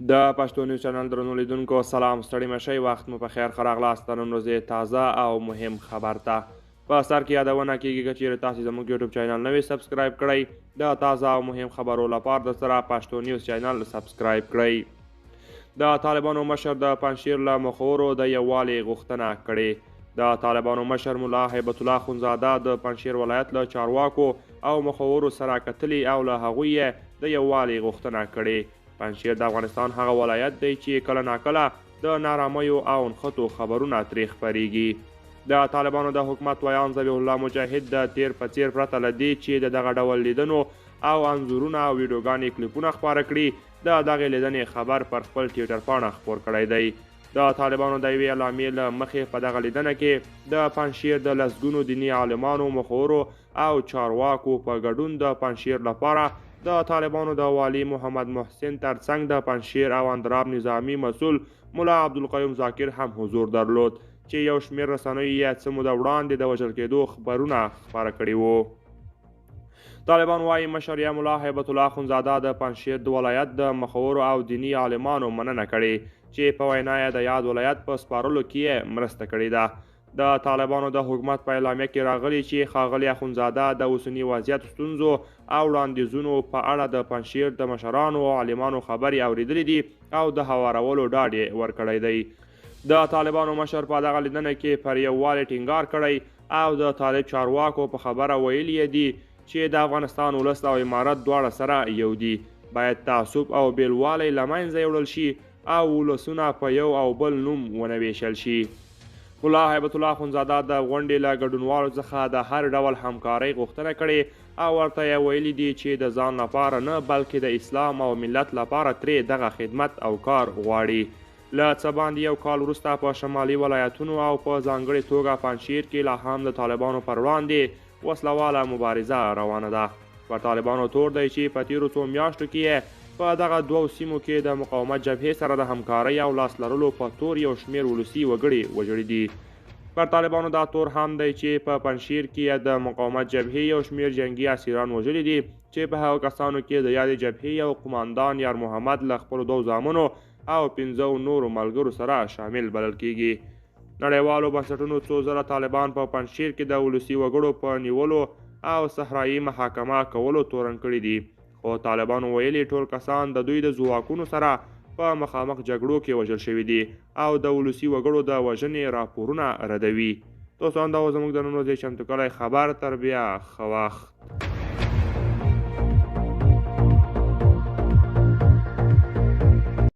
د پښتو نیوز چینل درنو لیدونکو سلام ستړي مه شئ وخت مو په خیر ښه راغلاست د نن ورځې تازه او مهم خبر ته په سر کې یادونه کیږي که چیرې تاسې زموږ یوټیوب چینل نوی سبسکرایب کړئ د تازه او مهم خبرو لپاره د سره پښتو نیوز چینل سبسکرایب کړئ د طالبانو مشر د پنجشیر له مخورو د یووالي غوښتنه کړې د طالبانو مشر ملا هیبت الله خونزاده د پنجشیر ولایت له چارواکو او مخورو سره کتلي او له هغوی یې د یووالي غوښتنه کړې پنجشیر د افغانستان هغه ولایت دی چې کله ناکله د نارامیو او نښتو خبرونه ترې خپریږي د طالبانو د حکومت ویان ذبیح الله مجاهد د تیر په څیر پرته له دې چې د دغه ډول لیدنو او انځورونه او ویډیوګانې کلیپونه خپاره کړي د دغې لیدنې خبر پر خپل ټویټر پاڼه خپور کړی دی د طالبانو د یوې اعلامیې له مخې په دغه لیدنه کې د پنجشیر د لسګونو دیني عالمانو مخورو او چارواکو په ګډون د پنجشیر لپاره د طالبانو د والي محمد محسن ترڅنګ د پنجشیر او اندراب نظامی مسؤل ملا عبدالقیوم ذاکر هم حضور درلود چې یو شمېر رسنیو یې څه موده وړاندې د وژل کېدو خبرونه خپاره کړي وو طالبان وایي مشر یا ملا هیبت الله خونزاده د پنجشیر د ولایت د مخورو او دیني عالمانو مننه کړې چې په وینا یې د یاد ولایت په سپارلو کې یې مرسته کړې ده د طالبانو د حکومت په اعلامیه کې راغلي چې ښاغلي اخونزاده د اوسني وضعیت ستونزو او وړاندیزونو په اړه د پنجشیر د مشرانو او عالمانو خبرې اورېدلې دي او د هوارولو ډاډ یې ورکړی دی د طالبانو مشر په دغه لیدنه کې پر یووالي ټینګار کړی او د طالب چارواکو په خبره ویلي دي چې د افغانستان ولس او امارت دواړه سره یو دي باید تعصب او بیلوالی له منځه یوړل شي او ولسونه په یو او بل نوم ونه ویشل شي ملا هیبت الله خونزاده د غونډې له ګډونوالو څخه د هر ډول همکارۍ غوښتنه کړې او ورته یې ویلي دي چې د ځان لپاره نه بلکې د اسلام او ملت لپاره ترې دغه خدمت او کار غواړي له څه باندې یو کال وروسته په شمالي ولایتونو او په ځانګړې توګه پنجشیر کې لا هم د طالبانو پر وړاندې وسلواله مبارزه روانه ده پر طالبانو تور دی چې په تیرو څو میاشتو کې په دغه دوو سیمو کې د مقاومت جبهې سره د همکارۍ او لاس لرلو په تور یو شمېر ولسي وګړي وژړي دي پر طالبانو دا تور هم دی چې په پنجشیر کې د مقاومت جبهې یو شمېر جنګي اسیران وژلي دي چې په هغو کسانو کې د یادې جبهې یو قماندان یار محمد له خپلو 2 زامنو او 15 نورو ملګرو سره شامل بلل کیږي نړیوالو بنسټونو څو ځله طالبان په پنجشیر کې د ولسي وګړو په نیولو او صحرایي محاکمه کولو تورن کړي دي خو طالبانو ویلي ټول کسان د دوی د ځواکونو سره په مخامخ جګړو کې وژل شوي دي او د ولسي وګړو د وژنې راپورونه ردوي دوستان دا زموږ د نن ورځې چمتو کړی خبر تر بیا ښه وخت